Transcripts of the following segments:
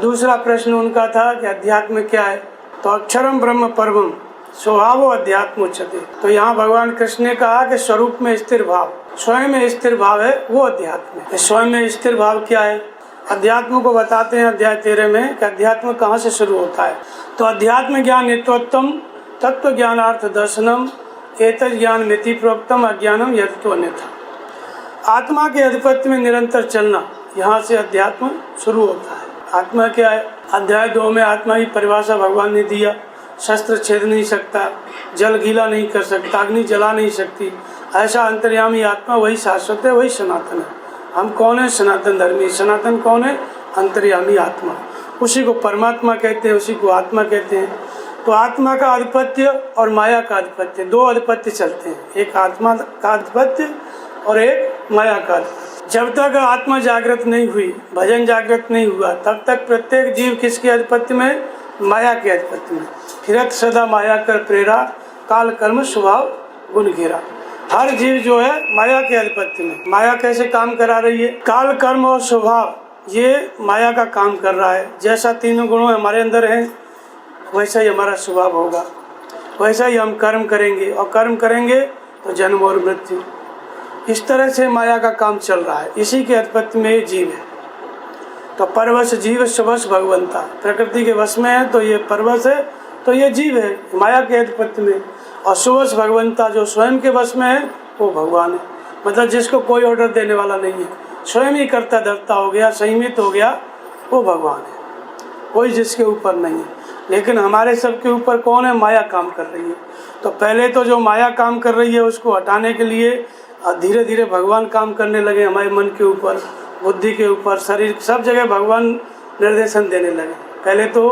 दूसरा प्रश्न उनका था कि अध्यात्म क्या है, तो अक्षरम ब्रह्म परमम स्वभाव अध्यात्म उच्यते। तो यहाँ भगवान कृष्ण ने कहा कि स्वरूप में स्थिर भाव, स्वयं में स्थिर भाव है वो अध्यात्म है। स्वयं में स्थिर भाव क्या है, अध्यात्म को बताते हैं अध्याय 13 में कि अध्यात्म कहाँ से शुरू होता है। तो अध्यात्म ज्ञान नित्योत्तम तत्व ज्ञानार्थ दर्शनम एतज ज्ञान मिति प्रोक्तम अज्ञानम यदतो अन्यथा। आत्मा के अधिपत्य में निरंतर चलना, यहाँ से अध्यात्म शुरू होता है। आत्मा क्या है, अध्याय 2 में आत्मा की परिभाषा भगवान ने दिया। शस्त्र छेद नहीं सकता, जल गीला नहीं कर सकता, अग्नि जला नहीं सकती, ऐसा अंतर्यामी आत्मा वही शाश्वत है, वही सनातन है। हम कौन है, सनातन धर्मी। सनातन कौन है, अंतर्यामी आत्मा। उसी को परमात्मा कहते हैं, उसी को आत्मा कहते हैं। तो आत्मा का आधिपत्य और माया का आधिपत्य, दो आधिपत्य चलते हैं, एक आत्मा का आधिपत्य और एक माया का आधिपत्य। जब तक आत्मा जागृत नहीं हुई, भजन जागृत नहीं हुआ, तब तक प्रत्येक जीव किसके आधिपत्य में, माया के आधिपत्य में। फिरत सदा माया कर प्रेरा, काल कर्म स्वभाव गुण घेरा। हर जीव जो है माया के आधिपत्य में। माया कैसे काम करा रही है, काल कर्म और स्वभाव, ये माया का काम कर रहा है। जैसा तीनों गुणों हमारे अंदर हैं, वैसा ही हमारा स्वभाव होगा, वैसा ही हम कर्म करेंगे, और कर्म करेंगे तो जन्म और मृत्यु। इस तरह से माया का काम चल रहा है, इसी के आधिपत्य में ये जीव है। तो परवश जीव स्वश भगवंता, प्रकृति के वश में है तो ये परवश है, तो ये जीव है माया के आधिपत्य में। और सुवश भगवंता, जो स्वयं के वश में है, वो भगवान है। मतलब जिसको कोई ऑर्डर देने वाला नहीं है, स्वयं ही करता धरता हो गया, संयमित हो गया, वो भगवान है। कोई जिसके ऊपर नहीं है। लेकिन हमारे सबके ऊपर कौन है, माया काम कर रही है। तो पहले तो जो माया काम कर रही है उसको हटाने के लिए धीरे धीरे भगवान काम करने लगे। हमारे मन के ऊपर, बुद्धि के ऊपर, शरीर, सब जगह भगवान निर्देशन देने लगे। पहले तो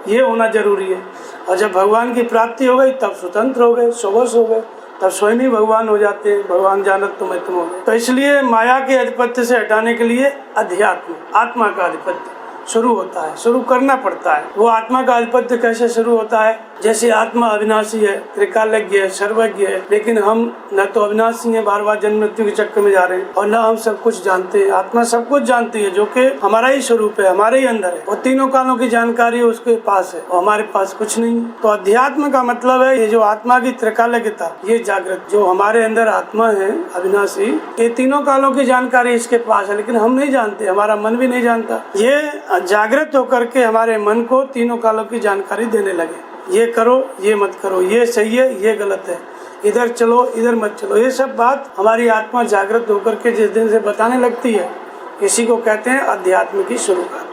ये होना जरूरी है, और जब भगवान की प्राप्ति हो गई तब स्वतंत्र हो गए, स्ववश हो गए, तब स्वयं ही भगवान हो जाते हैं। भगवान जानत तुम हो गए। तो इसलिए माया के आधिपत्य से हटाने के लिए अध्यात्म, आत्मा का आधिपत्य शुरू होता है, शुरू करना पड़ता है। वो आत्मा का आधिपत्य कैसे शुरू होता है, जैसे आत्मा अविनाशी है, त्रिकालज्ञ है, सर्वज्ञ है, लेकिन हम न तो अविनाशी है, बार बार जन्म मृत्यु के चक्कर में जा रहे हैं, और न हम सब कुछ जानते हैं। आत्मा सब कुछ जानती है, जो कि हमारा ही स्वरूप है, हमारे ही अंदर है। वो तीनों कालों की जानकारी उसके पास है, और हमारे पास कुछ नहीं। तो अध्यात्म का मतलब है ये जो आत्मा की त्रिकालज्ञता, ये जागृत, जो हमारे अंदर आत्मा है अविनाशी, ये तीनों कालों की जानकारी इसके पास है, लेकिन हम नहीं जानते, हमारा मन भी नहीं जानता। ये जागृत होकर के हमारे मन को तीनों कालों की जानकारी देने लगे। ये करो, ये मत करो, ये सही है, ये गलत है, इधर चलो, इधर मत चलो। ये सब बात हमारी आत्मा जागृत होकर के जिस दिन से बताने लगती है, इसी को कहते हैं अध्यात्म की शुरुआत।